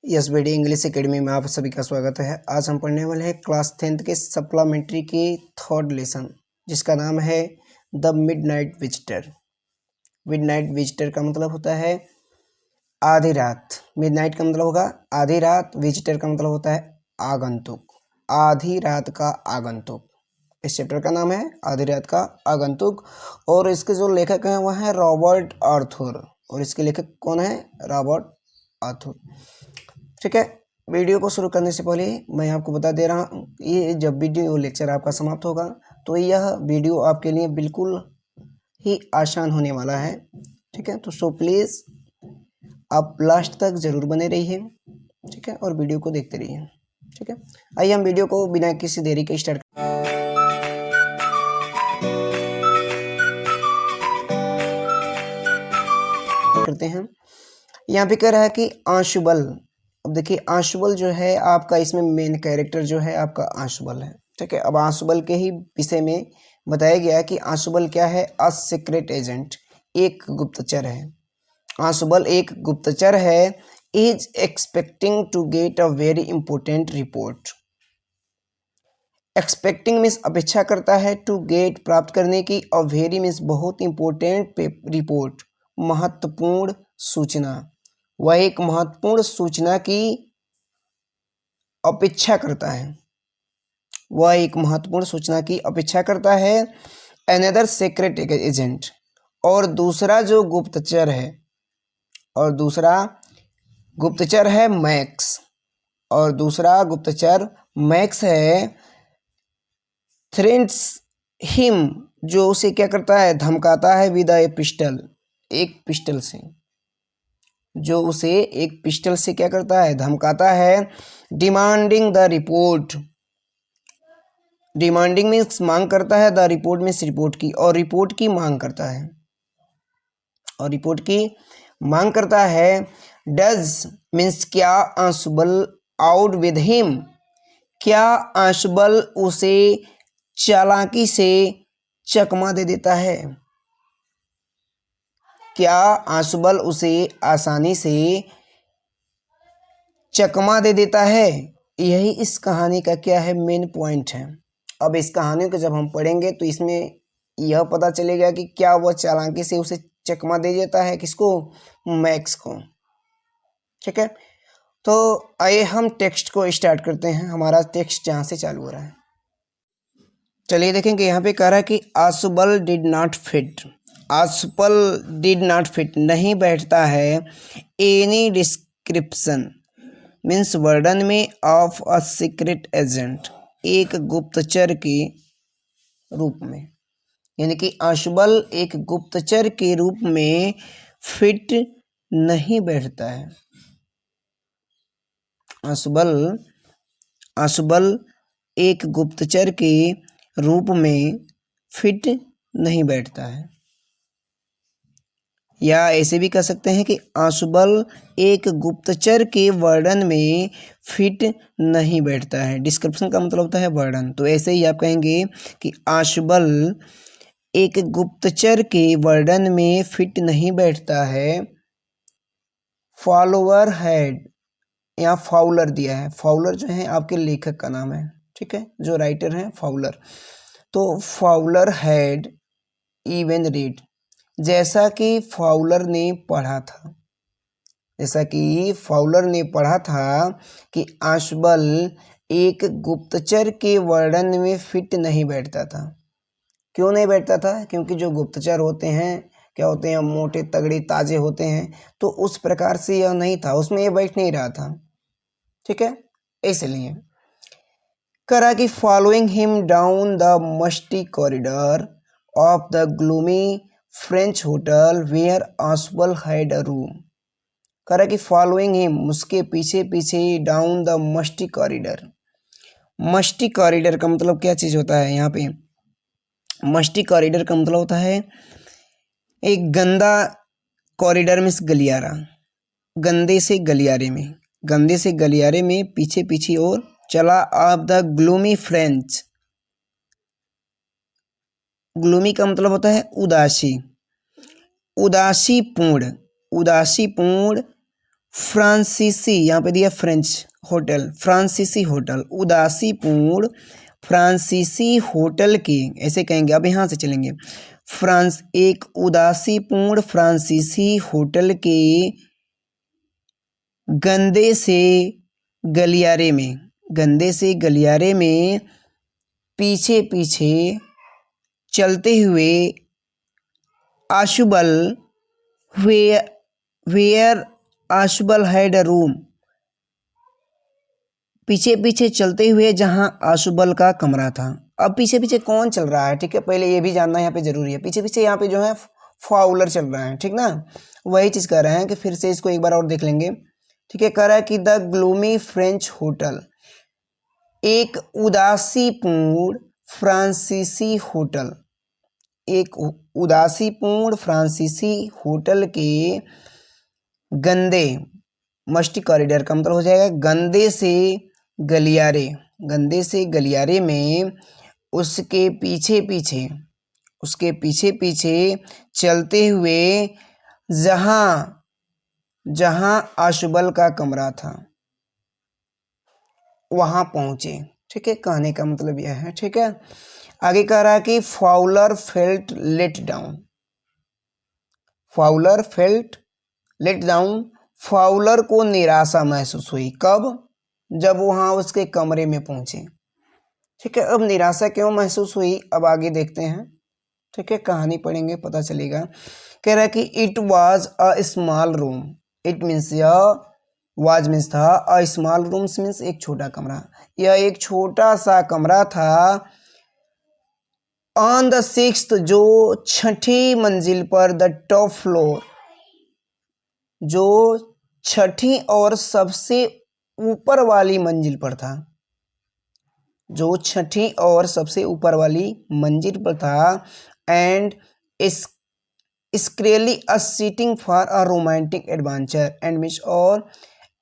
Yes B D English academy में आप सभी का स्वागत है। आज हम पढ़ने वाले हैं क्लास 10th के सप्लीमेंट्री की थर्ड लेसन, जिसका नाम है the midnight visitor. Midnight visitor का मतलब होता है आधी रात। मिडनाइट का मतलब होगा आधी रात, विजिटर का मतलब होता है आगंतुक, आधी रात का आगंतुक। इस चैप्टर का नाम है आधी रात का आगंतुक और इसके जो लेखक हैं वह है रॉबर्ट आर्थर, और इसके लेखक कौन है? Robert Arthur. ठीक है, वीडियो को शुरू करने से पहले मैं आपको बता दे रहा हूँ, ये जब वीडियो लेक्चर आपका समाप्त होगा तो यह वीडियो आपके लिए बिल्कुल ही आसान होने वाला है। ठीक है, तो सो प्लीज़ आप लास्ट तक ज़रूर बने रहिए। ठीक है, और वीडियो को देखते रहिए। ठीक है, आइए हम वीडियो को बिना किसी देरी के स्टार्ट करते हैं। यहाँ पे कह रहा है कि आशुबल। अब देखिए आशुबल जो है आपका, इसमें मेन कैरेक्टर जो है आपका आशुबल है। ठीक है, अब आशुबल के ही विषय में बताया गया है कि आशुबल क्या है? अ सीक्रेट एजेंट, एक गुप्तचर है। आशुबल एक गुप्तचर है। Is expecting to get a very important report. Expecting means अपेक्षा करता है, टू गेट प्राप्त करने की, अ वेरी मीन्स बहुत इंपॉर्टेंट रिपोर्ट, महत्वपूर्ण सूचना। वह एक महत्वपूर्ण सूचना की अपेक्षा करता है। वह एक महत्वपूर्ण सूचना की अपेक्षा करता है। अनदर सीक्रेट एजेंट, और दूसरा जो गुप्तचर है, और दूसरा गुप्तचर है मैक्स, और दूसरा गुप्तचर मैक्स है। थ्रेट्स हिम, जो उसे क्या करता है? धमकाता है। विद ए पिस्टल, एक पिस्टल से, जो उसे एक पिस्टल से क्या करता है? धमकाता है। Demanding the report, demanding means मांग करता है, द रिपोर्ट मीन्स रिपोर्ट की, और रिपोर्ट की मांग करता है, और रिपोर्ट की मांग करता है। डज मीन्स क्या? आशुबल आउट विद हिम, क्या आशुबल उसे चालाकी से चकमा दे देता है? क्या आशुबल उसे आसानी से चकमा दे देता है? यही इस कहानी का क्या है? मेन पॉइंट है। अब इस कहानी को जब हम पढ़ेंगे तो इसमें यह पता चलेगा कि क्या वह चालाकी से उसे चकमा दे देता है। किसको? मैक्स को। ठीक है, तो आइए हम टेक्स्ट को स्टार्ट करते हैं। हमारा टेक्स्ट जहाँ से चालू हो रहा है, चलिए देखेंगे। यहाँ पे कह रहा है कि Ausable did not fit. Ausable did not fit, नहीं बैठता है। एनी डिस्क्रिप्शन मीन्स वर्णन में, ऑफ अ सीक्रेट एजेंट, एक गुप्तचर के रूप में। यानी कि आशुबल एक गुप्तचर के रूप में फिट नहीं बैठता है। आशुबल एक गुप्तचर के रूप में फिट नहीं बैठता है। या ऐसे भी कह सकते हैं कि आशुबल एक गुप्तचर के वर्णन में फिट नहीं बैठता है। डिस्क्रिप्शन का मतलब होता है वर्णन, तो ऐसे ही आप कहेंगे कि आशुबल एक गुप्तचर के वर्णन में फिट नहीं बैठता है। फॉलोअर हैड, यहाँ फाउलर दिया है। फाउलर जो है आपके लेखक का नाम है। ठीक है, जो राइटर हैं फाउलर। तो फाउलर हैड इवन रीड, जैसा कि फाउलर ने पढ़ा था, जैसा कि फाउलर ने पढ़ा था कि आशुबल एक गुप्तचर के वर्णन में फिट नहीं बैठता था। क्यों नहीं बैठता था? क्योंकि जो गुप्तचर होते हैं क्या होते हैं? मोटे तगड़े ताजे होते हैं, तो उस प्रकार से यह नहीं था, उसमें यह बैठ नहीं रहा था। ठीक है, इसलिए करा कि following him down the musty corridor of the gloomy French hotel where Ausable had a room. करा कि फॉलोइंग हिम, उसके पीछे पीछे, down the musty corridor. Musty corridor का मतलब क्या चीज़ होता है? यहाँ पे मस्टी कॉरिडोर का मतलब होता है एक गंदा कॉरिडोर मीन्स गलियारा, गंदे से गलियारे में, गंदे से गलियारे में पीछे पीछे और चला। Of the gloomy French, gloomy का मतलब होता है उदासी, उदासीपूर्ण, उदासीपूर्ण फ्रांसीसी, यहाँ पे दिया फ्रेंच होटल, फ्रांसीसी होटल, उदासीपूर्ण फ्रांसीसी होटल के, ऐसे कहेंगे। अब यहाँ से चलेंगे। फ्रांस, एक उदासीपूर्ण फ्रांसीसी होटल के गंदे से गलियारे में, गंदे से गलियारे में पीछे पीछे चलते हुए आशुबल, where Ausable had a room, पीछे पीछे चलते हुए जहां आशुबल का कमरा था। अब पीछे पीछे कौन चल रहा है, ठीक है, पहले ये भी जानना यहाँ पे जरूरी है। पीछे पीछे यहाँ पे जो है फाउलर चल रहा है, ठीक ना। वही चीज कह रहे हैं कि फिर से इसको एक बार और देख लेंगे, ठीक है। कह रहा है कि द ग्लूमी फ्रेंच होटल, एक उदासीपूर्ण फ्रांसीसी होटल, एक उदासीपूर्ण फ्रांसीसी होटल के गंदे, मस्टी कॉरिडोर का मतलब हो जाएगा गंदे से गलियारे, गंदे से गलियारे में उसके पीछे पीछे, उसके पीछे पीछे चलते हुए जहां जहां आशुबल का कमरा था वहां पहुंचे, ठीक है। कहने का मतलब यह है, ठीक है। आगे कह रहा है कि Fowler felt let down, Fowler felt let down, Fowler को निराशा महसूस हुई। कब? जब वहां उसके कमरे में पहुंचे, ठीक है। अब निराशा क्यों महसूस हुई, अब आगे देखते हैं, ठीक है। कहानी पढ़ेंगे पता चलेगा। कह रहा है कि it was a small room, it means यह, वाज मीन्स था, अ स्मॉल रूम्स मीन्स एक छोटा कमरा, यह एक छोटा सा कमरा था। ऑन द सिक्स्थ, जो छठी मंजिल पर, द टॉप फ्लोर, जो छठी और सबसे ऊपर वाली मंजिल पर था, जो छठी और सबसे ऊपर वाली मंजिल पर था। And scarcely a seating for a romantic adventure, and miss, और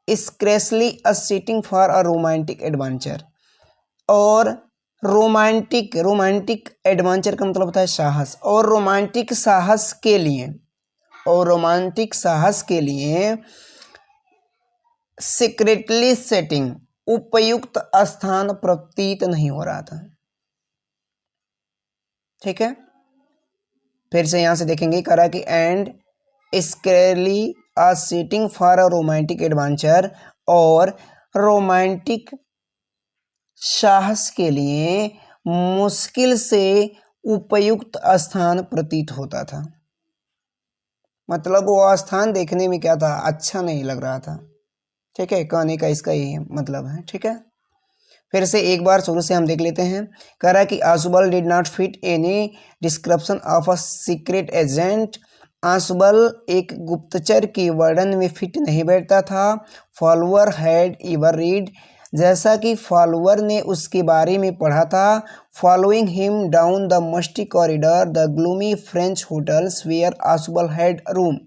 scarcely a seating for a romantic adventure, और रोमांटिक, रोमांटिक एडवेंचर का मतलब होता है साहस, और रोमांटिक साहस के लिए, और रोमांटिक साहस के लिए सीक्रेटली सेटिंग, उपयुक्त स्थान प्रतीत नहीं हो रहा था, ठीक है। फिर से यहां से देखेंगे, करा कि and scarcely a seating for a romantic adventure, और रोमांटिक साहस के लिए मुश्किल से उपयुक्त स्थान प्रतीत होता था। मतलब वो स्थान देखने में क्या था, अच्छा नहीं लग रहा था, ठीक है। कहने का इसका यही मतलब है, ठीक है। फिर से एक बार शुरू से हम देख लेते हैं। कह रहा है कि Ausable did not fit any description of a secret agent, Ausable एक गुप्तचर के वर्णन में फिट नहीं बैठता था। फॉलोअर हैड एवर रीड, जैसा कि फॉलोअर ने उसके बारे में पढ़ा था। Following him down the musty corridor, the gloomy French hotels where Ausable had room,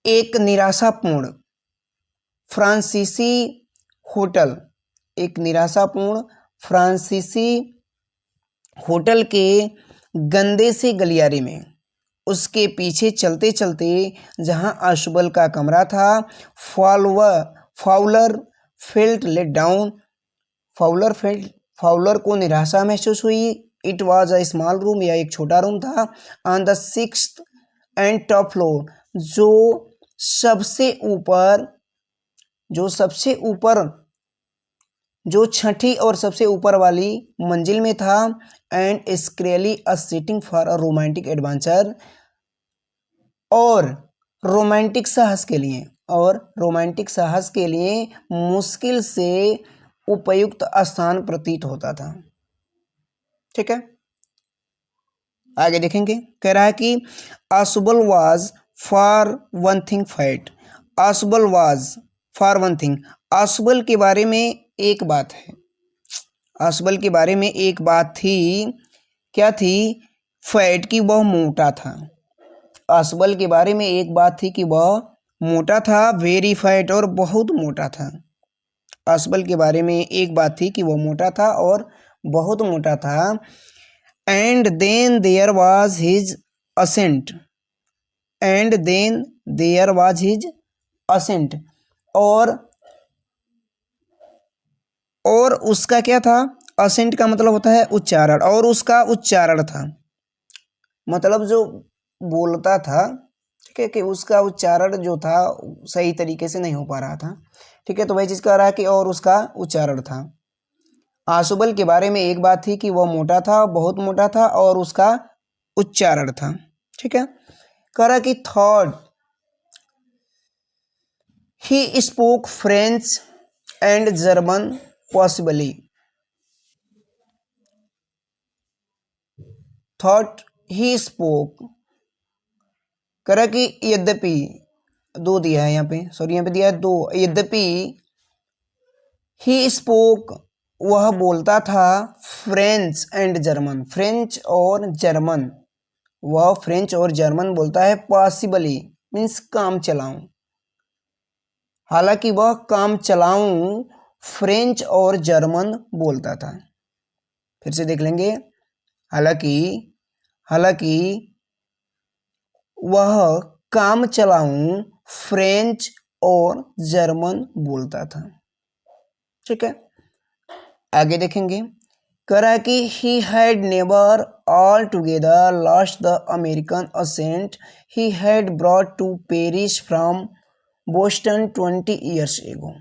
एक निराशापूर्ण फ्रांसीसी होटल, एक निराशापूर्ण फ्रांसीसी होटल के गंदे से गलियारे में उसके पीछे चलते चलते जहां आशुबल का कमरा था। Fowler felt let down, Fowler को निराशा महसूस हुई। It was a small room, या एक छोटा रूम था। On the sixth and top floor, जो सबसे ऊपर, जो सबसे ऊपर, जो छठी और सबसे ऊपर वाली मंजिल में था। And scarcely a seating for a romantic adventure, और रोमांटिक साहस के लिए, और रोमांटिक साहस के लिए मुश्किल से उपयुक्त स्थान प्रतीत होता था, ठीक है। आगे देखेंगे। कह रहा है कि Ausable was for one thing fat, Ausable was for one thing, Ausable के बारे में एक बात है, आशुबल के बारे में एक बात थी। क्या थी? फैट, की वह मोटा था। आशुबल के बारे में एक बात थी कि वह मोटा था, वेरी फैट, और बहुत मोटा था। आशुबल के बारे में एक बात थी कि वह मोटा था और बहुत मोटा था। And then there was his accent, and then there was his accent, और उसका क्या था, असेंट का मतलब होता है उच्चारण, और उसका उच्चारण था, मतलब जो बोलता था, ठीक है, कि उसका उच्चारण जो था सही तरीके से नहीं हो पा रहा था, ठीक है। तो वही चीज़ कह रहा है कि और उसका उच्चारण था। आशुबल के बारे में एक बात थी कि वह मोटा था, बहुत मोटा था, और उसका उच्चारण था, ठीक है। कह रहा कि third, he spoke French and German possibly. Thought he spoke, करा कि यद्यपि, दो दिया है यहाँ पे, सॉरी यहाँ पे दिया है दो, यद्यपि ही स्पोक, वह बोलता था, फ्रेंच एंड जर्मन, फ्रेंच और जर्मन, वह फ्रेंच और जर्मन बोलता है, पॉसिबली मीन्स काम चलाऊं, हालांकि वह काम चलाऊं फ्रेंच और जर्मन बोलता था। फिर से देख लेंगे, हालांकि हालांकि वह काम चलाऊं फ्रेंच और जर्मन बोलता था, ठीक है। आगे देखेंगे, कह रहा है कि he had never all together lost the American accent he had brought to Paris from Boston 20 years ago.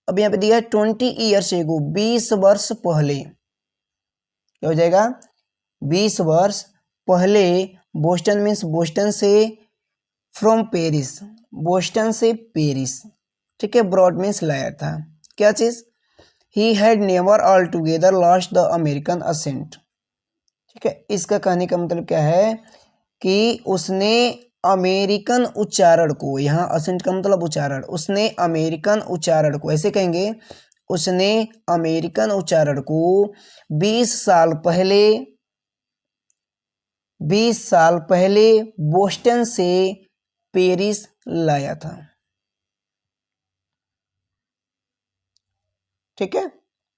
अब यहाँ पे दिया है 20 ईयर्स एगो, 20 वर्ष पहले, क्या हो जाएगा, 20 वर्ष पहले, बोस्टन मीन्स बोस्टन से, फ्रॉम पेरिस, बोस्टन से पेरिस, ठीक है, ब्रॉड मीन्स लाया था, क्या चीज़, he had never all together lost the American accent, ठीक है। इसका कहने का मतलब क्या है कि उसने अमेरिकन उच्चारण को, यहाँ असेंट का मतलब उच्चारण, उसने अमेरिकन उच्चारण को, ऐसे कहेंगे, उसने अमेरिकन उच्चारण को 20 साल पहले, 20 साल पहले बोस्टन से पेरिस लाया था, ठीक है।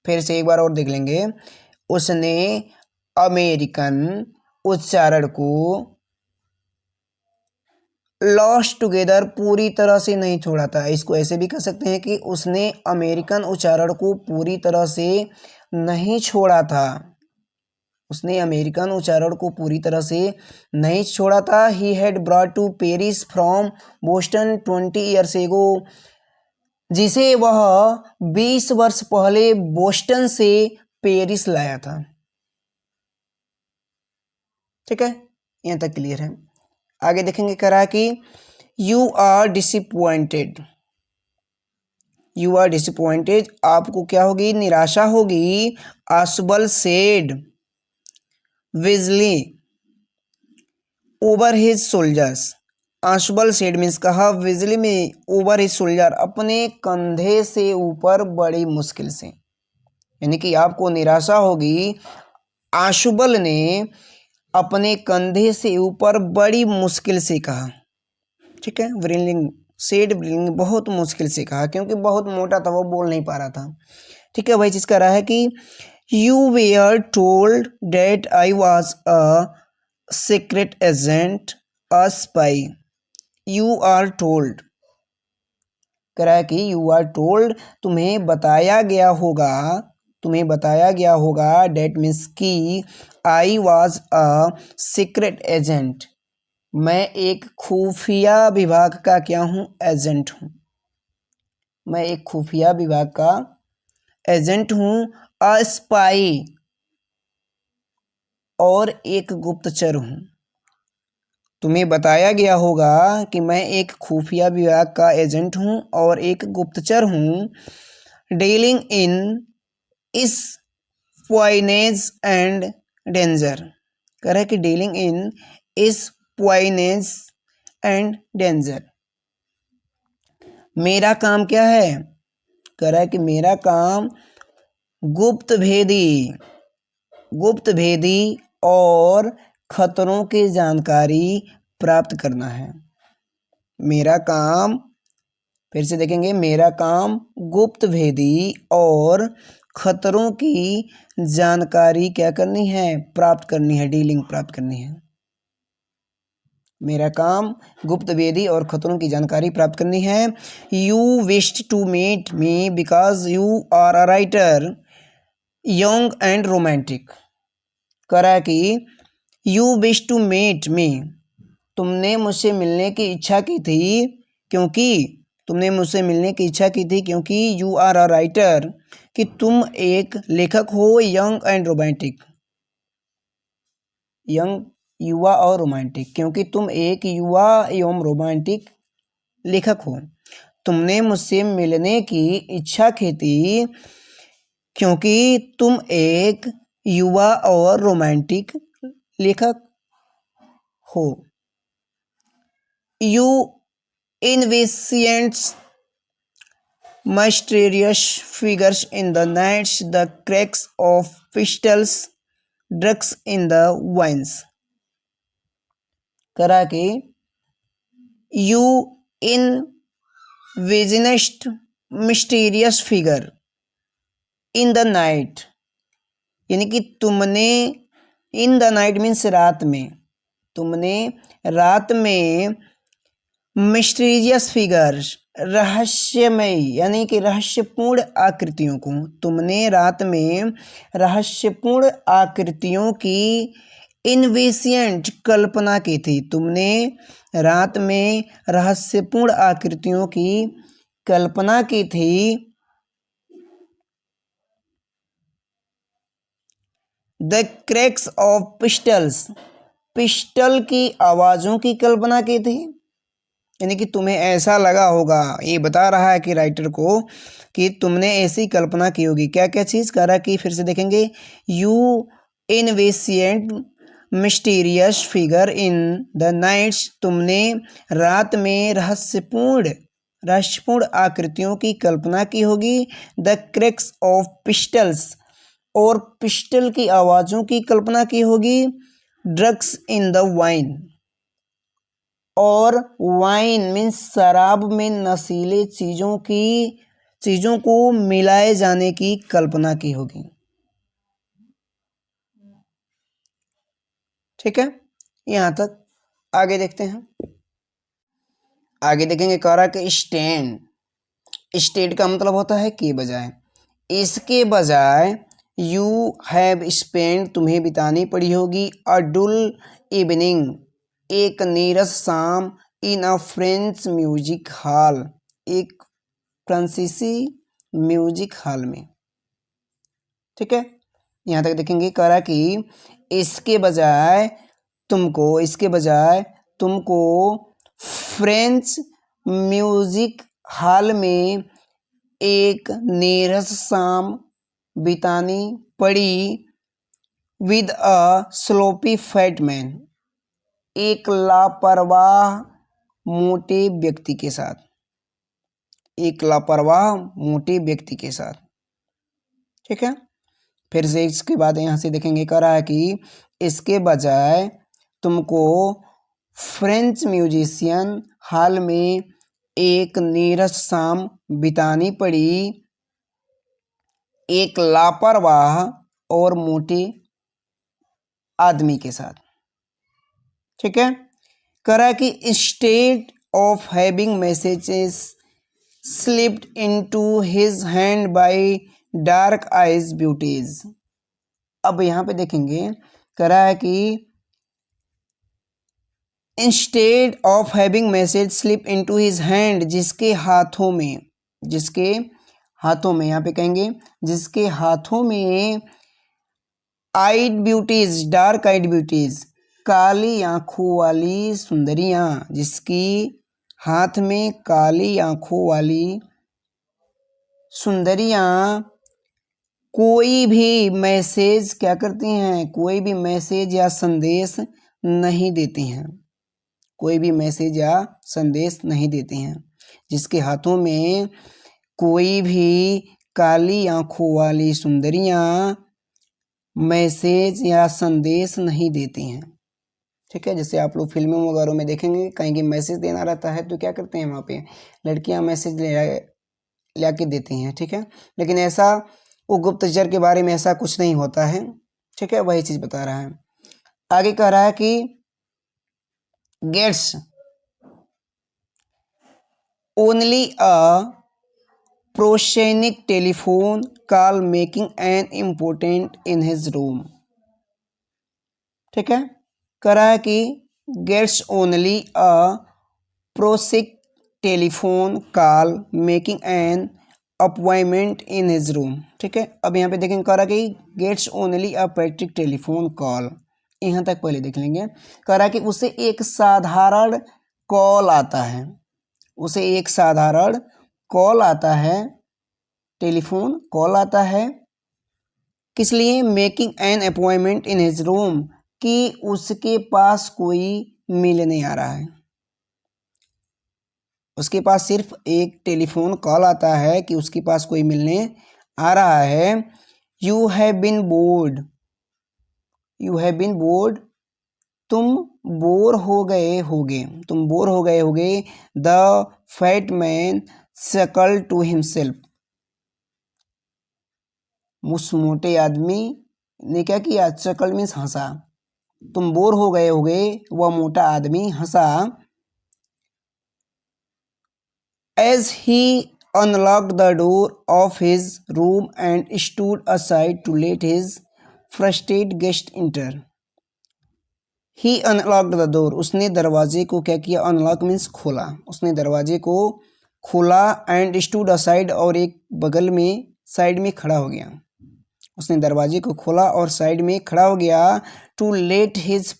फिर से एक बार और देख लेंगे, उसने अमेरिकन उच्चारण को लॉस्ट टुगेदर, पूरी तरह से नहीं छोड़ा था, इसको ऐसे भी कह सकते हैं कि उसने अमेरिकन उच्चारण को पूरी तरह से नहीं छोड़ा था, उसने अमेरिकन उच्चारण को पूरी तरह से नहीं छोड़ा था। He had brought to Paris from Boston 20 years ago, जिसे वह 20 वर्ष पहले बोस्टन से पेरिस लाया था, ठीक है, यहाँ तक क्लियर है। आगे देखेंगे, करा कि you are disappointed, you are disappointed, आपको क्या होगी, निराशा होगी, Ausable said wisely over his soldiers, Ausable said means कहा विजली में, ओवर हिज सोल्जर, अपने कंधे से ऊपर बड़ी मुश्किल से, यानी कि आपको निराशा होगी, आशुबल ने अपने कंधे से ऊपर बड़ी मुश्किल से कहा, ठीक है, ब्रिलिंग सेड ब्रिलिंग, बहुत मुश्किल से कहा, क्योंकि बहुत मोटा था, वो बोल नहीं पा रहा था, ठीक है। वही चीज़ कह रहा है कि you were told that I was a secret agent, a spy, you are told, कह रहा है कि यू आर टोल्ड, तुम्हें बताया गया होगा, तुम्हें बताया गया होगा, डेट मीन्स की, आई वॉज अ सीक्रेट एजेंट, मैं एक खुफिया विभाग का क्या हूँ, एजेंट हूँ, मैं एक खुफिया विभाग का एजेंट हूँ, अ स्पाई, और एक गुप्तचर हूँ, तुम्हें बताया गया होगा कि मैं एक खुफिया विभाग का एजेंट हूँ और एक गुप्तचर हूँ, डीलिंग इन इस पॉइनेज एंड डेंजर, कह रहा है कि डीलिंग इन इस पॉइनेज एंड डेंजर, मेरा काम क्या है, कह रहा है कि मेरा काम गुप्त भेदी, गुप्त भेदी और खतरों की जानकारी प्राप्त करना है, मेरा काम, फिर से देखेंगे, मेरा काम गुप्त भेदी और खतरों की जानकारी क्या करनी है, प्राप्त करनी है, डीलिंग प्राप्त करनी है, मेरा काम गुप्त वेदी और खतरों की जानकारी प्राप्त करनी है। You wished to meet me because you are a writer young and romantic. करा कि you wish to meet me, तुमने मुझसे मिलने की इच्छा की थी क्योंकि तुमने मुझसे मिलने की इच्छा की थी क्योंकि यू आर अ राइटर, कि तुम एक लेखक हो, यंग एंड रोमांटिक, यंग युवा और रोमांटिक, क्योंकि तुम एक युवा एवं रोमांटिक लेखक हो। तुमने मुझसे मिलने की इच्छा की थी क्योंकि तुम एक युवा और रोमांटिक लेखक हो। You envisioned mysterious figures in the nights, the cracks of pistols, drugs in the wines। करा के you envisioned mysterious figure in the night, यानी कि तुमने in the night मीन्स रात में, तुमने रात में मिस्टीरियस फिगर्स रहस्यमय यानी कि रहस्यपूर्ण आकृतियों को, तुमने रात में रहस्यपूर्ण आकृतियों की इन्विशियंट कल्पना की थी, तुमने रात में रहस्यपूर्ण आकृतियों की कल्पना की थी। The cracks of pistols, pistol की आवाज़ों की कल्पना की थी, यानी कि तुम्हें ऐसा लगा होगा, ये बता रहा है कि राइटर को कि तुमने ऐसी कल्पना की होगी। क्या क्या चीज़ कह रहा है कि फिर से देखेंगे। यू इनवेसिएंट mysterious figure in the nights, तुमने रात में रहस्यपूर्ण आकृतियों की कल्पना की होगी। द क्रैक्स ऑफ पिस्टल्स, और पिस्टल की आवाज़ों की कल्पना की होगी। ड्रग्स इन द वाइन, और वाइन मीन्स शराब में नशीले चीज़ों को मिलाए जाने की कल्पना की होगी। ठीक है, यहाँ तक। आगे देखते हैं। आगे देखेंगे कह रहा कि स्टेड का मतलब होता है के बजाय, इसके बजाय यू हैव स्पेंड, तुम्हें बितानी पड़ी होगी, अ डुल इवनिंग, एक नीरस शाम, इन अ फ्रेंच म्यूजिक हॉल, एक फ्रांसीसी म्यूजिक हॉल में। ठीक है, यहाँ तक देखेंगे। कह रहा कि इसके बजाय तुमको फ्रेंच म्यूजिक हॉल में एक नीरस शाम बितानी पड़ी, with a sloppy fat man, एक लापरवाह मोटे व्यक्ति के साथ, एक लापरवाह मोटे व्यक्ति के साथ। ठीक है, फिर से इसके बाद यहाँ से देखेंगे। कह रहा है कि इसके बजाय तुमको फ्रेंच म्यूजिशियन हॉल में एक नीरस शाम बितानी पड़ी, एक लापरवाह और मोटे आदमी के साथ। ठीक है, कह रहा है कि instead of having messages slipped into his hand by dark eyes beauties. अब यहाँ पे देखेंगे, कह रहा है कि instead of having message slip into his hand, जिसके हाथों में यहाँ पे कहेंगे जिसके हाथों में eyed beauties, dark eyed beauties, काली आंखों वाली सुंदरियां, जिसकी हाथ में काली आंखों वाली सुंदरियां कोई भी मैसेज क्या करती हैं, कोई भी मैसेज या संदेश नहीं देती हैं, कोई भी मैसेज या संदेश नहीं देती हैं, जिसके हाथों में कोई भी काली आंखों वाली सुंदरियां मैसेज या संदेश नहीं देती हैं। ठीक है, जैसे आप लोग फिल्मों वगैरह में देखेंगे, कहीं की मैसेज देना रहता है तो क्या करते हैं, वहाँ पे लड़कियां मैसेज ला के देती हैं। ठीक है, लेकिन ऐसा वो गुप्तचर के बारे में ऐसा कुछ नहीं होता है। ठीक है, वही चीज़ बता रहा है। आगे कह रहा है कि gets only a prosaic telephone call making an important in his room. ठीक है, कह रहा है कि gets only a prosaic telephone call making an appointment in his room. ठीक है, अब यहाँ पे देखेंगे, कह रहा है कि gets only a Patrick telephone call, यहाँ तक पहले देख लेंगे। कह रहा है कि उसे एक साधारण कॉल आता है, उसे एक साधारण कॉल आता है, टेलीफोन कॉल आता है, किस लिए? Making an appointment in his room, कि उसके पास कोई मिलने आ रहा है। उसके पास सिर्फ एक टेलीफोन कॉल आता है कि उसके पास कोई मिलने आ रहा है। You have been bored, you have been bored, तुम बोर हो गए होगे, तुम बोर हो गए होगे। The fat man chuckled to himself, उस मोटे आदमी ने क्या किया? सकल मीन्स हंसा, तुम बोर हो गए होगे, वह मोटा आदमी हंसा। As he unlocked the door of his room and stood aside to let his frustrated guest enter. He unlocked the door. उसने दरवाजे को क्या किया? Unlock means खोला, उसने दरवाजे को खोला and stood aside, और एक बगल में साइड में खड़ा हो गया। उसने दरवाजे को खोला और साइड में खड़ा हो गया। To let his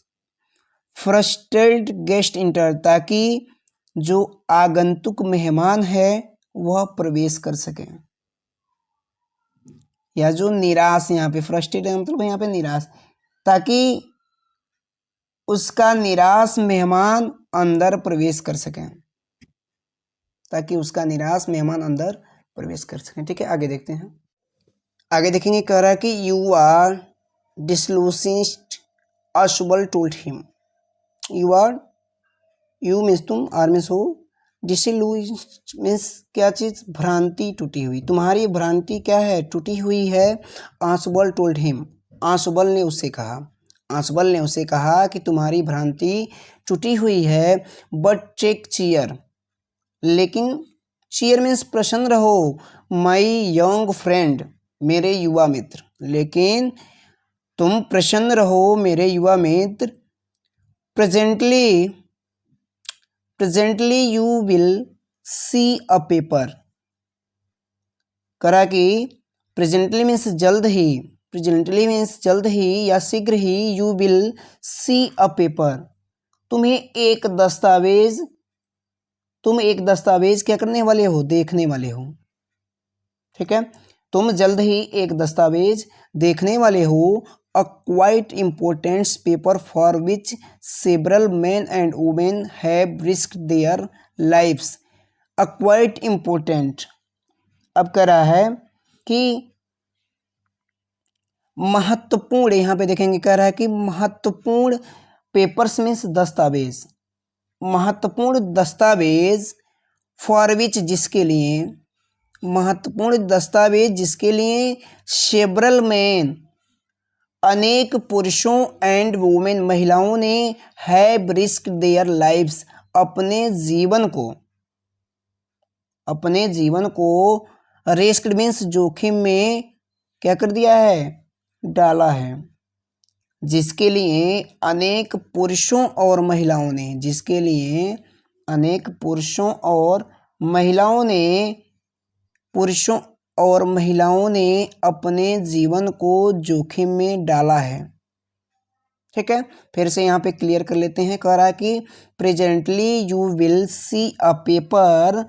frustrated guest enter, ताकि जो आगंतुक मेहमान है वह प्रवेश कर सके, या जो निराश, यहाँ पे फ्रस्ट्रेटेड मतलब यहाँ पे निराश, ताकि उसका निराश मेहमान अंदर प्रवेश कर सके, ताकि उसका निराश मेहमान अंदर प्रवेश कर सके। ठीक है, आगे देखते हैं। आगे देखेंगे, कह रहा है कि you are disillusioned Ausable told him. You are, you means तुम, आर मीन्स हो, डिसलूज मीन्स क्या चीज़? भ्रांति टूटी हुई, तुम्हारी भ्रांति क्या है? टूटी हुई है। आंसुबल टोल्ड हिम, आंसुबल ने उससे कहा, आंसुबल ने उसे कहा कि तुम्हारी भ्रांति टूटी हुई है। बट टेक चीयर, लेकिन चीयर मीन्स प्रसन्न रहो। माई यंग फ्रेंड, मेरे युवा मित्र, लेकिन तुम प्रसन्न रहो मेरे युवा मित्र। Presently you will see a paper, करा कि प्रेजेंटली मीन्स जल्द ही, प्रेजेंटली मीन्स जल्द ही या शीघ्र ही, you will see a paper, तुम्हें एक दस्तावेज, तुम एक दस्तावेज क्या करने वाले हो? देखने वाले हो। ठीक है, तुम जल्द ही एक दस्तावेज देखने वाले हो। A quite important paper for which several men and women have risked their lives. A quite important, अब कह रहा है कि महत्वपूर्ण, यहाँ पे देखेंगे, कह रहा है कि महत्वपूर्ण, पेपर्स मीन्स दस्तावेज, महत्वपूर्ण दस्तावेज, फॉर विच जिसके लिए, महत्वपूर्ण दस्तावेज जिसके लिए, सेवरल मैन अनेक पुरुषों एंड वुमेन महिलाओं ने, हैव रिस्क देयर लाइव्स अपने जीवन को, अपने जीवन को, रिस्क मीन्स जोखिम में क्या कर दिया है? डाला है। जिसके लिए अनेक पुरुषों और महिलाओं ने, जिसके लिए अनेक पुरुषों और महिलाओं ने, पुरुषों और महिलाओं ने अपने जीवन को जोखिम में डाला है। ठीक है, फिर से यहाँ पे क्लियर कर लेते हैं। कह रहा है कि presently you will see a paper,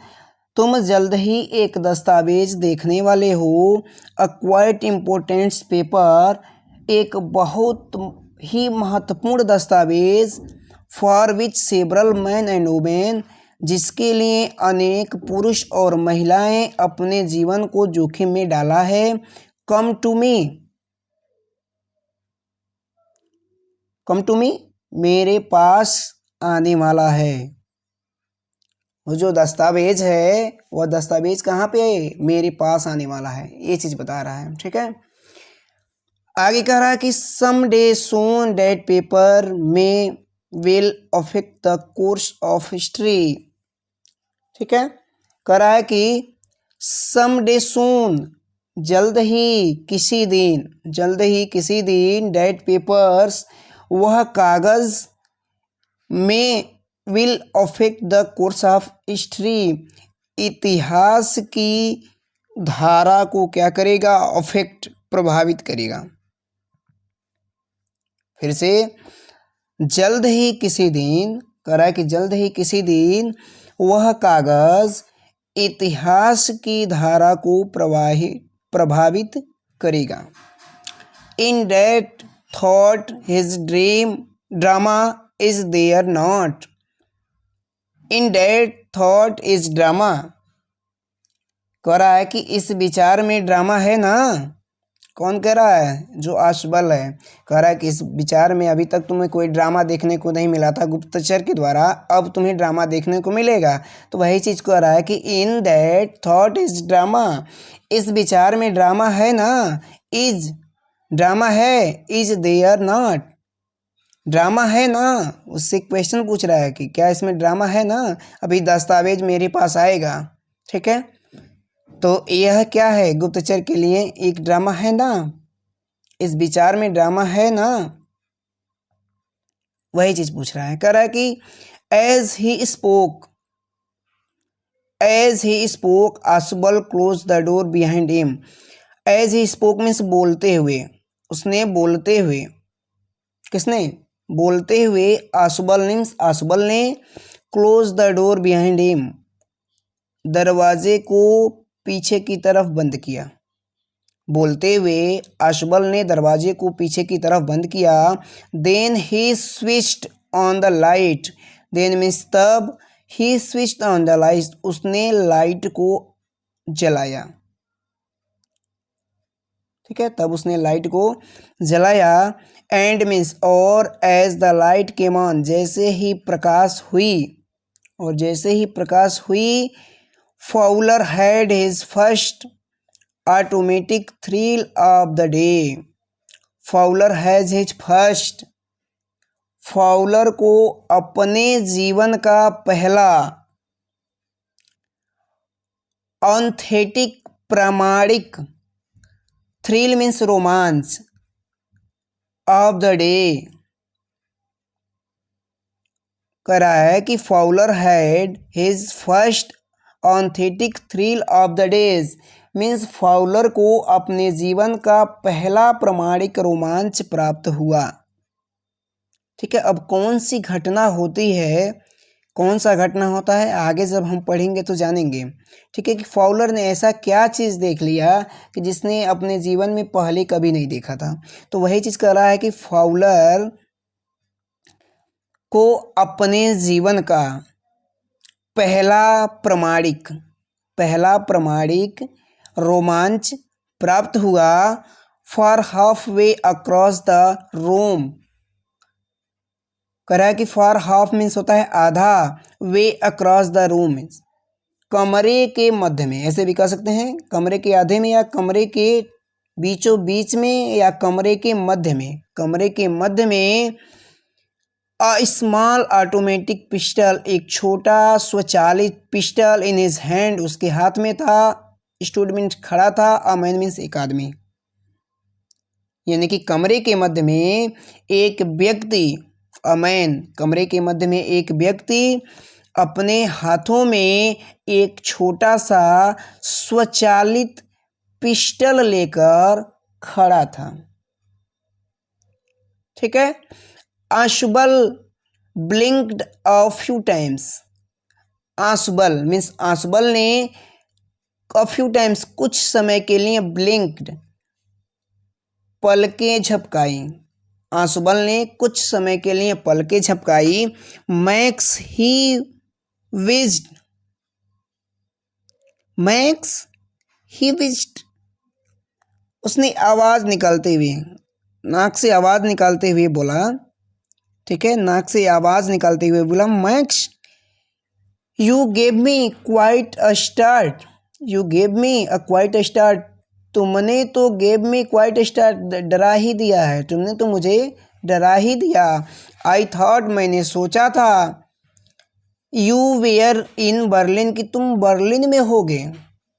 तुम जल्द ही एक दस्तावेज देखने वाले हो। अ क्वाइट इम्पोर्टेंट पेपर, एक बहुत ही महत्वपूर्ण दस्तावेज। For which several men and women, जिसके लिए अनेक पुरुष और महिलाएं अपने जीवन को जोखिम में डाला है। Come to me, come to me, मेरे पास आने वाला है। वो जो दस्तावेज है, वह दस्तावेज कहाँ पे है? मेरे पास आने वाला है, ये चीज बता रहा है। ठीक है, आगे कह रहा है कि सम डे सोन डेट पेपर में will affect the course of history. ठीक है, कह रहा है कि सम डे सून, जल्द ही किसी दिन, जल्द ही किसी दिन, डेट पेपर्स, वह कागज में, will affect the course of history, इतिहास की धारा को क्या करेगा, अफेक्ट, प्रभावित करेगा। फिर से, जल्द ही किसी दिन, कह रहा है कि जल्द ही किसी दिन वह कागज इतिहास की धारा को प्रभावित करेगा। In that thought his drama is there not. In that thought is drama, कह रहा है कि इस विचार में ड्रामा है ना। कौन कह रहा है, जो आशबल है, कह रहा है कि इस विचार में अभी तक तुम्हें कोई ड्रामा देखने को नहीं मिला था गुप्तचर के द्वारा, अब तुम्हें ड्रामा देखने को मिलेगा। तो वही चीज़ कह रहा है कि in that thought is drama, इस विचार में ड्रामा है ना। इज ड्रामा है, इज देयर नॉट, ड्रामा है ना। उससे क्वेश्चन पूछ रहा है कि क्या इसमें ड्रामा है ना, अभी दस्तावेज मेरे पास आएगा। ठीक है, तो यह क्या है, गुप्तचर के लिए एक ड्रामा है ना, इस विचार में ड्रामा है ना, वही चीज पूछ रहा है। कह रहा है कि as he spoke Ausable close the door behind him. As he spoke means बोलते हुए, उसने बोलते हुए, किसने, बोलते हुए, आसुबल मीन्स आसुबल ने, close the door behind him, दरवाजे को पीछे की तरफ बंद किया। बोलते हुए अशबल ने दरवाजे को पीछे की तरफ बंद किया। Then he switched on the light, then means तब, he switched on the light, उसने लाइट को जलाया। ठीक है, तब उसने लाइट को जलाया। एंड मीन्स और, as the light came on, जैसे ही प्रकाश हुई, और जैसे ही प्रकाश हुई, Fowler had his first automatic thrill of the day. Fowler has his first, Fowler को अपने जीवन का पहला ऑथेंटिक, प्रामाणिक, थ्रिल मीन्स रोमांच, ऑफ द डे, कह रहा है कि Fowler had his first authentic thrill of the days, means Fowler को अपने जीवन का पहला प्रामाणिक रोमांच प्राप्त हुआ। ठीक है, अब कौन सी घटना होती है, कौन सा घटना होता है, आगे जब हम पढ़ेंगे तो जानेंगे। ठीक है, कि फाउलर ने ऐसा क्या चीज़ देख लिया कि जिसने अपने जीवन में पहले कभी नहीं देखा था। तो वही चीज़ कह रहा है कि फाउलर को अपने जीवन का पहला प्रमाणिक रोमांच प्राप्त हुआ। For half way across the room, कह रहा है कि फॉर हाफ मीन्स होता है आधा, वे अक्रॉस द रूम मीन्स कमरे के मध्य में, ऐसे भी कह सकते हैं, कमरे के आधे में, या कमरे के बीचों बीच में, या कमरे के मध्य में, कमरे के मध्य में, अ स्मॉल ऑटोमेटिक पिस्टल, एक छोटा स्वचालित पिस्टल, इन हिज हैंड, उसके हाथ में था। स्टूड मीन्स खड़ा था, अ मैन मीन्स एक आदमी, यानी कि कमरे के मध्य में एक व्यक्ति, अ मैन, कमरे के मध्य में एक व्यक्ति अपने हाथों में एक छोटा सा स्वचालित पिस्टल लेकर खड़ा था। ठीक है, Ausable blinked a few times, Ausable means Ausable ने अ फ्यू टाइम्स, कुछ समय के लिए, ब्लिंक्ड, पलकें झपकाई, आशुबल ने कुछ समय के लिए पलकें झपकाई। मैक्स ही विज्ड, मैक्स ही विज्ड, उसने आवाज निकालते हुए, नाक से आवाज निकालते हुए बोला। ठीक है, नाक से आवाज निकालते हुए बोला, max you gave me quite a start, you gave me a quite a start, तुमने तो gave me quite a start, डरा ही दिया है, तुमने तो मुझे डरा ही दिया। आई थॉट, मैंने सोचा था, यू वेयर इन बर्लिन, कि तुम बर्लिन में होगे।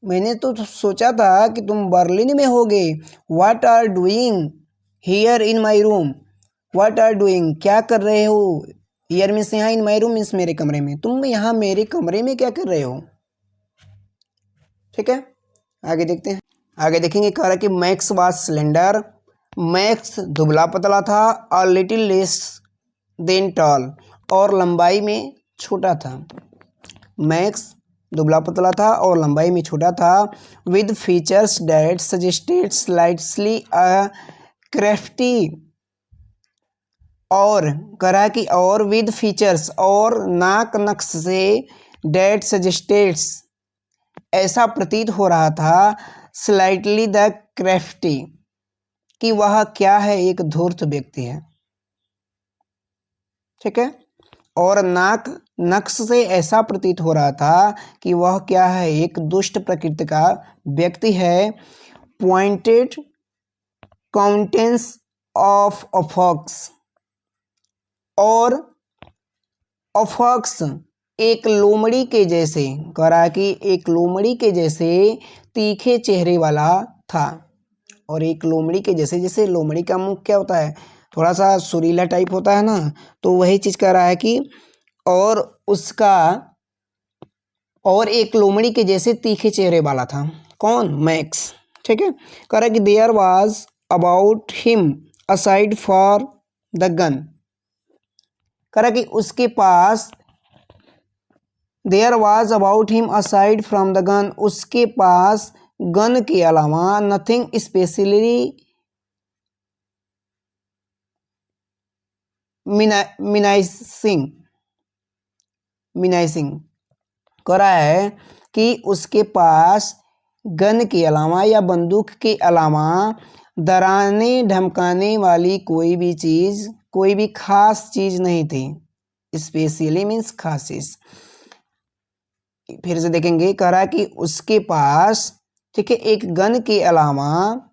मैंने तो सोचा था कि तुम बर्लिन में होगे। What are doing here in my room, what are doing, क्या कर रहे हो। हियर मीन्स यहाँ, इन माई रूम मीन्स मेरे कमरे में, तुम यहाँ मेरे कमरे में क्या कर रहे हो। ठीक है, आगे देखते हैं। आगे देखेंगे, कह रहा है कि मैक्स वाज सिलेंडर, मैक्स दुबला पतला था, a little less than tall, और लंबाई में छोटा था। मैक्स दुबला पतला था और लंबाई में छोटा था। With features that suggested slightly a crafty, और करा कि और विद फीचर्स, और नाक नक्श से, डेट सजेस्टेड्स ऐसा प्रतीत हो रहा था, स्लाइटली द क्राफ्टी कि वह क्या है, एक धूर्त व्यक्ति है। ठीक है, और नाक नक्श से ऐसा प्रतीत हो रहा था कि वह क्या है, एक दुष्ट प्रकृति का व्यक्ति है। पॉइंटेड काउंटेंस ऑफ अ फॉक्स, और अफॉक्स एक लोमड़ी के जैसे, कह रहा है कि एक लोमड़ी के जैसे तीखे चेहरे वाला था। और एक लोमड़ी के जैसे, जैसे लोमड़ी का मुंह क्या होता है, थोड़ा सा सुरीला टाइप होता है ना, तो वही चीज कह रहा है कि और उसका, और एक लोमड़ी के जैसे तीखे चेहरे वाला था। कौन, मैक्स। ठीक है, कह रहा है कि there was about him aside for the gun, कह रहा है कि उसके पास, there was about him aside from the gun, उसके पास गन के अलावा नथिंग स्पेशली मिनाइसिंग, मिनाइसिंग, कह रहा है कि उसके पास गन के अलावा या बंदूक के अलावा डराने धमकाने वाली कोई भी चीज, कोई भी खास चीज नहीं थी। स्पेशली मीन्स खास चीज। फिर से देखेंगे, कह रहा है कि उसके पास, ठीक है, एक गन के अलावा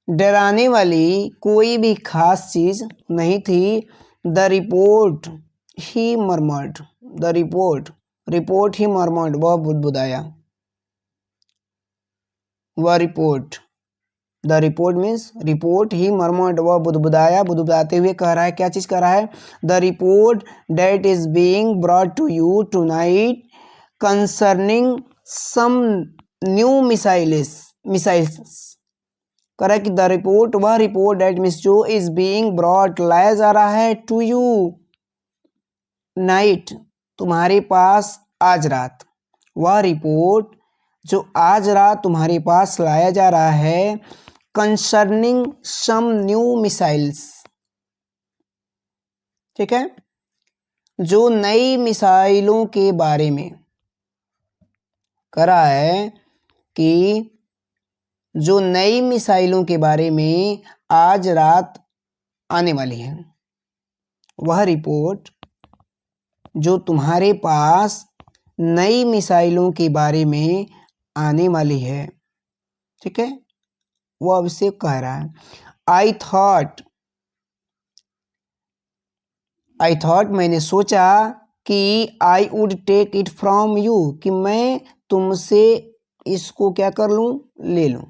डराने वाली कोई भी खास चीज नहीं थी। The report he murmured, the report, report he murmured, वह बुदबुदाया। वह report, the report means report he murmured, वह बुदबुदाया, बुदबुदाते हुए कह रहा है, क्या चीज कह रहा है, the report that is being brought to you tonight concerning some new missiles, कह रहा है कि द रिपोर्ट, वह रिपोर्ट, दैट मीन्स जो, इज बीइंग ब्रॉट लाया जा रहा है, टू यू नाइट तुम्हारे पास, आज रात, वह रिपोर्ट जो आज रात तुम्हारे पास लाया जा रहा है, कंसर्निंग सम न्यू मिसाइल्स, ठीक है, जो नई मिसाइलों के बारे में, कह रहा है कि जो नई मिसाइलों के बारे में आज रात आने वाली है, वह रिपोर्ट जो तुम्हारे पास नई मिसाइलों के बारे में आने वाली है, ठीक है, वो अब से कह रहा है। आई थॉट, मैंने सोचा कि I would take it from you, कि मैं तुमसे इसको क्या कर लूं, ले लूं।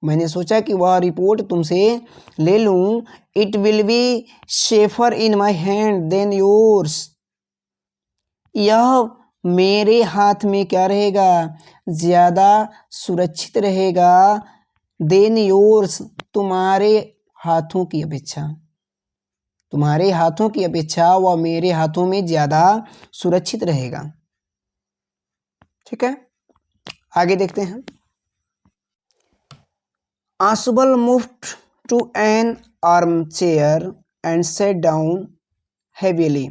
मैंने सोचा कि वह रिपोर्ट तुमसे ले लूं। It will be safer in my hand than yours, यह मेरे हाथ में क्या रहेगा, ज्यादा सुरक्षित रहेगा, देन योर्स, तुम्हारे हाथों की अपेक्षा, तुम्हारे हाथों की अपेक्षा वह मेरे हाथों में ज्यादा सुरक्षित रहेगा। ठीक है, आगे देखते हैं। Ausable moved to an armchair and set down heavily.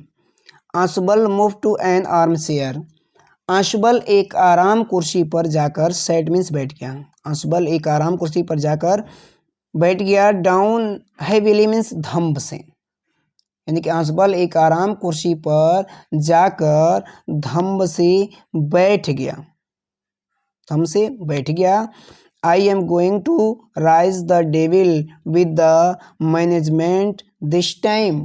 Ausable move to an armchair, Ausable एक आराम कुर्सी पर जाकर, सेट मीन्स बैठ गया, आशुबल एक आराम कुर्सी पर जाकर बैठ गया, डाउन हेवीली मीन्स धम्ब से, यानी कि आशुबल एक आराम कुर्सी पर जाकर धम्ब से बैठ गया, धम्ब से बैठ गया। I am going to rise the devil with the management this time.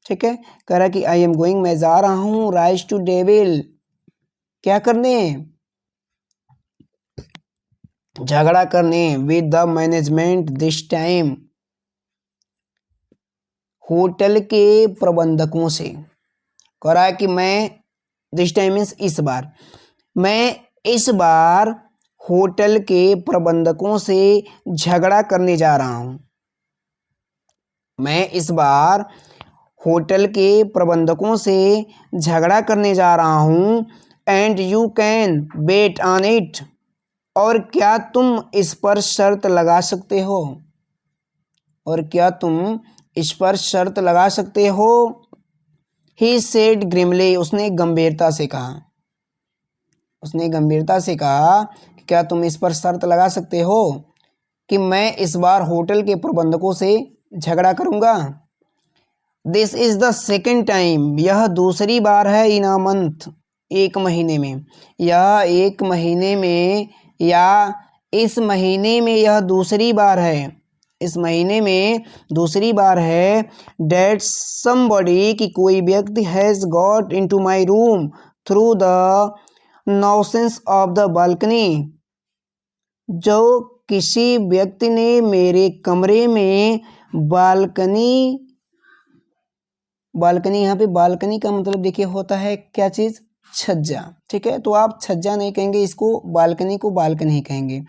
ठीक है, कह रहा कि आई एम गोइंग, मैं जा रहा हूँ, राइज टू डेविल, क्या करने, झगड़ा करने, with the management this time, hotel के प्रबंधकों से। कह रहा है कि मैं, दिस टाइम मीन्स इस बार, मैं इस बार होटल के प्रबंधकों से झगड़ा करने जा रहा हूं। मैं इस बार होटल के प्रबंधकों से झगड़ा करने जा रहा हूं। And you can bet on it, और क्या तुम इस पर शर्त लगा सकते हो, और क्या तुम इस पर शर्त लगा सकते हो। ही सेड ग्रिमली, उसने गंभीरता से कहा, उसने गंभीरता से कहा कि क्या तुम इस पर शर्त लगा सकते हो कि मैं इस बार होटल के प्रबंधकों से झगड़ा करूंगा। This is the second time, यह दूसरी बार है, इन अ मंथ, एक महीने में, यह एक महीने में, या इस महीने में यह दूसरी बार है, इस महीने में दूसरी बार है। डेट समबडी, कि कोई व्यक्ति has got into my room through the nonsense of the balcony, जो किसी व्यक्ति ने मेरे कमरे में बालकनी, बालकनी, यहाँ पे बालकनी का मतलब देखिए होता है क्या चीज़, छज्जा। ठीक है, तो आप छज्जा नहीं कहेंगे इसको, बालकनी को बालकनी ही कहेंगे।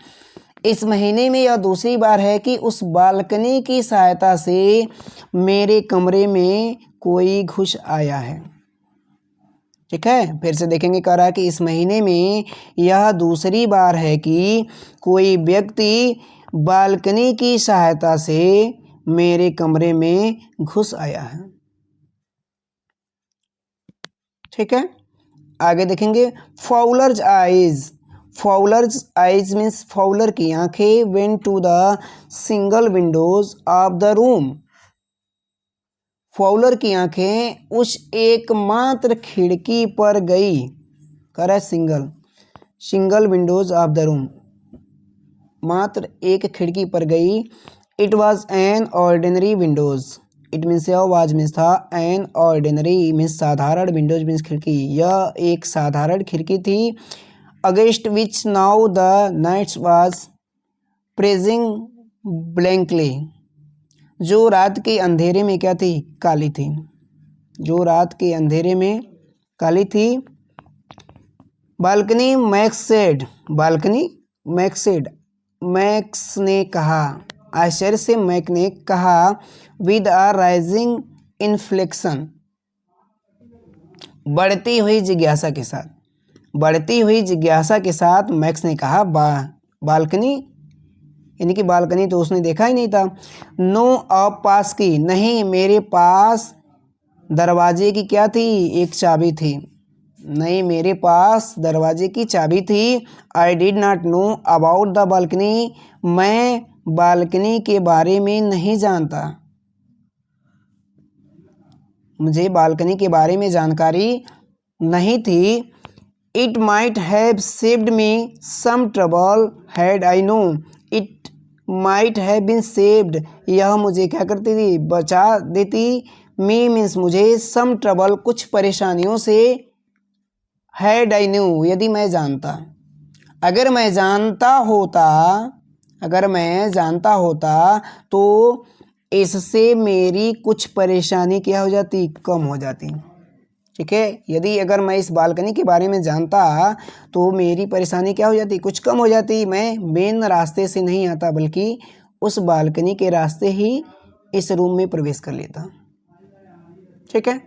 इस महीने में यह दूसरी बार है कि उस बालकनी की सहायता से मेरे कमरे में कोई घुस आया है। ठीक है, फिर से देखेंगे, कह रहा है कि इस महीने में यह दूसरी बार है कि कोई व्यक्ति बालकनी की सहायता से मेरे कमरे में घुस आया है। ठीक है, आगे देखेंगे, Fowler's eyes, Fowler's eyes means Fowler की आंखें, went to the single windows of the room, Fowler की आंखें उस एकमात्र खिड़की पर गई, कह रहा है single, single windows of the room, मात्र एक खिड़की पर गई। It was an ordinary windows, it means यह वाज मीन्स था, एन ऑर्डिनरी मीन्स साधारण, विंडोज मीन्स खिड़की, यह एक साधारण खिड़की थी। Against which now the nights was pressing blankly, जो रात के अंधेरे में क्या थी, काली थी, जो रात के अंधेरे में काली थी। Balcony max said, balcony max said, max ने कहा, आश्चर्य से मैक ने कहा, विद आ राइजिंग इन्फ्लेक्शन, बढ़ती हुई जिज्ञासा के साथ, बढ़ती हुई जिज्ञासा के साथ मैक्स ने कहा, बालकनी, यानी कि बालकनी तो उसने देखा ही नहीं था। नो ऑफ पास की, नहीं मेरे पास दरवाजे की क्या थी, एक चाबी थी, नहीं मेरे पास दरवाजे की चाबी थी। I did not know about the balcony, मैं बालकनी के बारे में नहीं जानता, मुझे बालकनी के बारे में जानकारी नहीं थी। It might have saved me some trouble had I know, it might have been saved, यह मुझे क्या करती थी, बचा देती, मी मीन्स मुझे, सम ट्रबल कुछ परेशानियों से, हैड आई न्यू यदि मैं जानता, अगर मैं जानता होता, अगर मैं जानता होता तो इससे मेरी कुछ परेशानी क्या हो जाती, कम हो जाती। ठीक है, यदि अगर मैं इस बालकनी के बारे में जानता तो मेरी परेशानी क्या हो जाती, कुछ कम हो जाती, मैं मेन रास्ते से नहीं आता बल्कि उस बालकनी के रास्ते ही इस रूम में प्रवेश कर लेता। ठीक है।